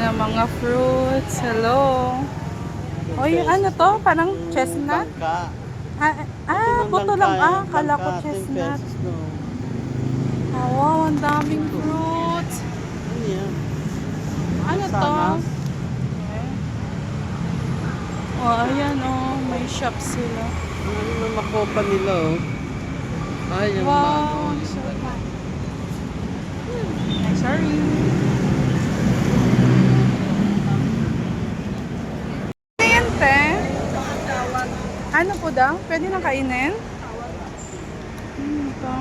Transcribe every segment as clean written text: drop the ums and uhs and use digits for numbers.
na mga fruits. Hello. Oy, ano to? Parang chestnut? Buto lang. Kala ko chestnut. Oh, wow, ang daming fruits. Ano to? Oh, ayan oh. May shop sila. Ano na makopa nila oh. Ay, yung wow. Sorry. Kliyente. Ano po daw? Pwede nang kainin? Ito.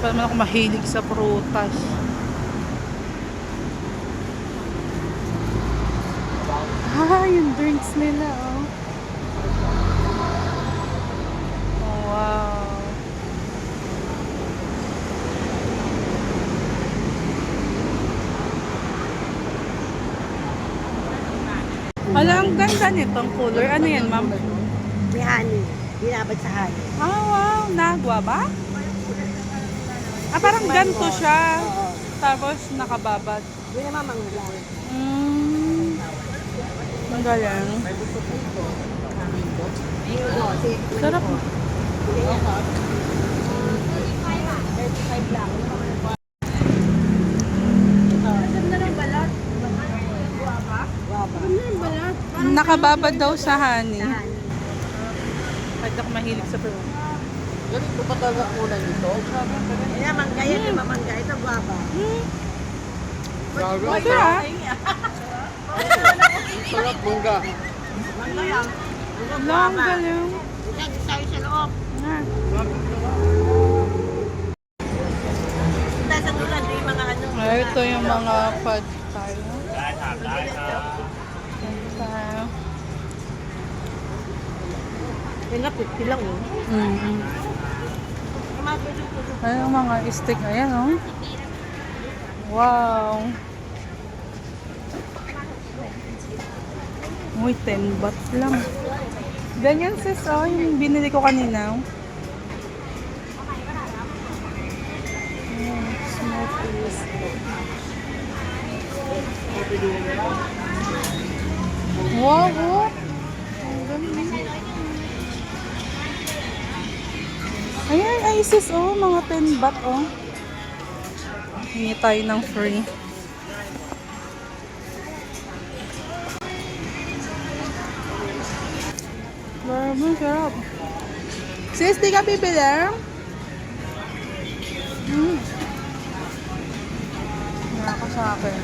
Pa naman ako mahilig sa prutas. Yung drinks nila, oh. Oh, wow. Wala, ang ganda nitong color. Ano yan, ma'am? May honey. Binabad sa honey. Wow. Nagwa ba? Parang ganito siya. Oo. Tapos nakababad. Yun naman mangla. Ang galing. Sarap. Nakababad daw sa honey. Kahit ako mahilig sa fruit. ganito pa talaga muna nito. Yan, mangga yan. Yung mamangga. Ito, guwaba. Masarap. Sarap mangga. Mangga yan. Ang galing. Yan, tayo sa loob. Tayo sa ulan. Yung mga ano. Ito yung mga pad tayo. Yan nga, 50 lang oh. Ayan ang mga stick. Ayan, oh. Wow. Uy, 10 baht lang. Ganyan sis, oh. Yung binili ko kanina. Smokies. Wow, oh. Ang galing. Ayan, ay sis, oh. Mga 10 baht, oh. Hingi tayo ng free. Grabe, sarap. Sis, di ka bibili? Naka sa akin.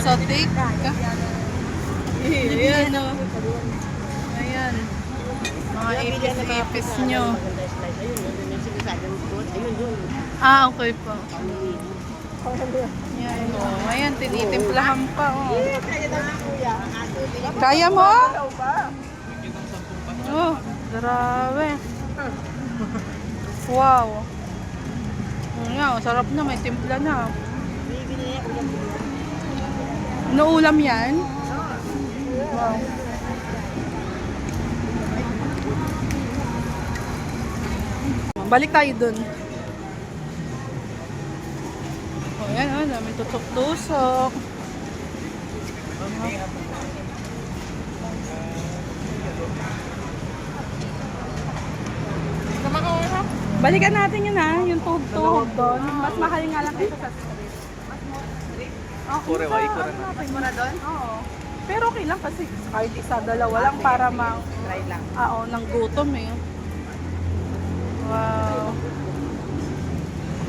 Sotik. Ayan, oh. Ayan. Mga ipis-ipis nyo. Okay po. Ayan, oh. Ayan, tinitimplahan pa, oh. Kaya mo? Oh, grabe. Wow. Nga, sarap na. May timpla na. Nauulam yan? Wow. Balik tayo dun. O yan, oh, dami tutok-tusok. Balikan natin yun ha, yung tuhog doon. Mas mahal nga lang ito sa street. Kore wa ikore na. Mas mura doon? Oo. Pero okay lang kasi kahit isa, dalawa lang para Try lang. Oo, ng gutom eh. Wow.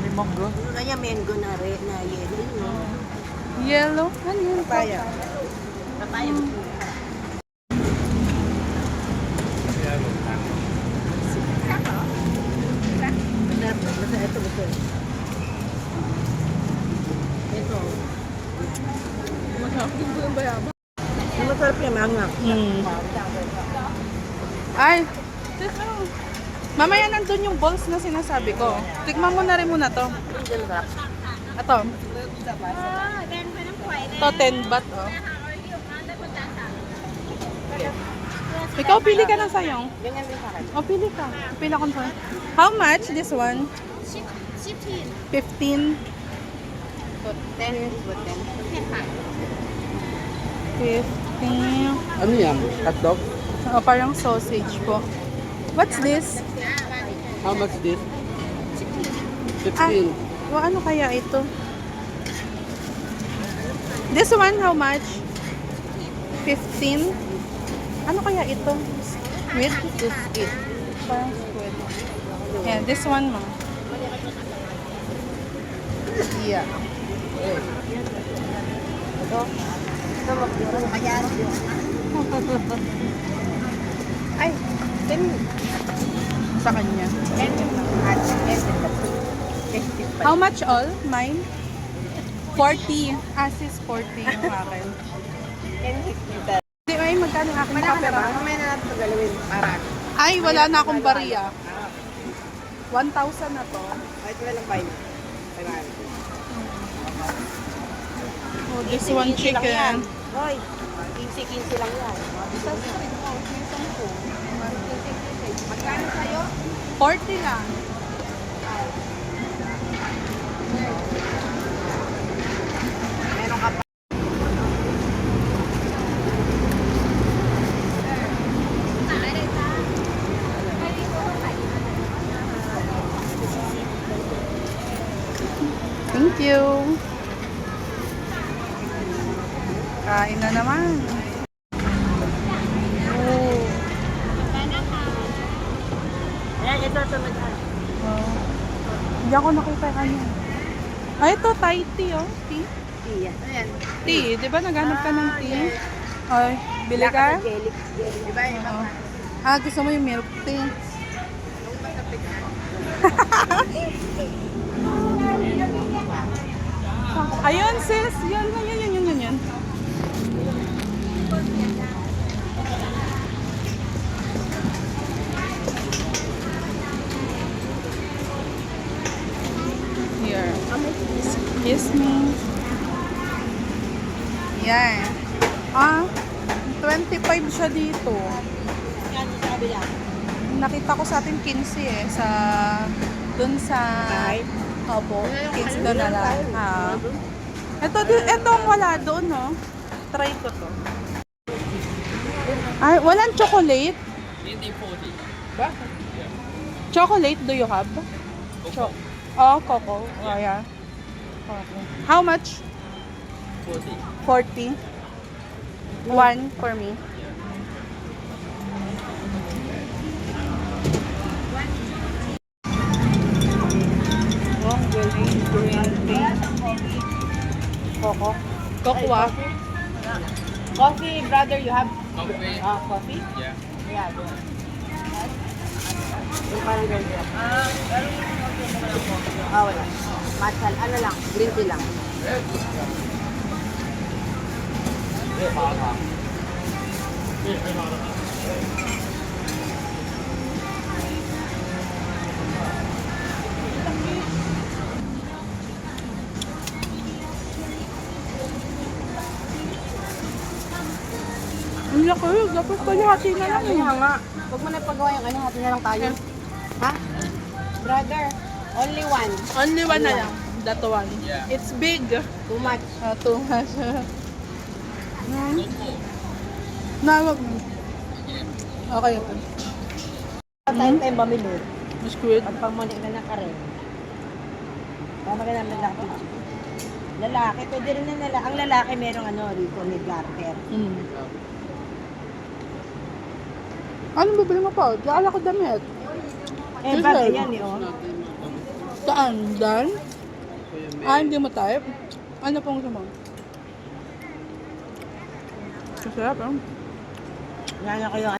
May mangga. Ano kaya mango na red na yellow? Yellow? Ano yun? Papaya. Papaya. Ay, sis, ano? Mamaya nandun yung balls na sinasabi ko. Tikman mo na rin muna to. Ito. Ito, 10 baht, oh. Ikaw, pili ka na sayong. Ganyan din sa akin. O, pili ka. Pili ko na. How much this one? 15. 10 is what 10? 15. Ano yan? Hotdog? Oh, parang sausage po. What's this? How much this? Ah, 15. ano kaya ito? This one, how much? 15. Ano kaya ito? Squid? Squid. Parang squid. Yeah, this one, ma. Yeah. Ito. Ito magduro. Ayan. Ay, 10. Sa kanya. 10 yung lahat. 10. How much all? Mine? 40. Sis 40 yung akin. 10.50. Hindi, ay, magkano yung aking Wala ka na ba? kapera? Mamaya na natin ito galawin. Para. Ay, wala na akong bariya. 1,000 na to. Ay, ito na lang ba yun? Oh, this one chicken. Hoy, 15 lang yan. Magkano sa'yo? 40 lang. Meron ka pa. Thank you. Kain na naman. Oh. Ayan, ito magkano. Wow. Hindi ako nakita yung ano. Ay, ito, Thai tea, oh. Tea. Iya. Ayan. Tea, di ba naghanap ka ng tea? Ay, bili ka? Jelly. Di ba? Oo. Ah, gusto mo yung milk tea? Ayun, sis. Yun. Here. Excuse me. Yan. Ah, 25 siya dito. Yan, sa kabila. Nakita ko sa atin 15 eh. Dun sa... Kahit? Opo, 15 doon na lang. Ah. Ito ang wala doon, no? Try ko to. Ay, walang chocolate? Hindi 40. Chocolate, do you have? Oh, coco. Oh, yeah. Okay. How much? 40. One for me. Oh, green tea. Coco. Kokwa. Coffee, brother, you have Okay. coffee? Yeah. Yeah, go. Yung parang ganito. Wala. Matcha, ano lang, green tea lang. Ang laki. Dapat kalahati na lang eh. Kaya nga, huwag mo na pagawa yung ano, hati na lang tayo. Ha? Brother, only one. Only one na lang. That one. Yeah. It's big. Too much. Too much. Nawag mo. Okay. Tayo bamili. Squid. At pagmalik na ng karen. Tama ka naman lalaki. Lalaki, pwede rin na lalaki. Ang lalaki merong ano rito, may garter. Mm. Anong bibili mo pa? Akala ko damit. Eh, bagay yan eh, oh. Saan? Dan? Ah, hindi mo type? Ano pong gusto mo? Masarap, ah. Yan na kayo.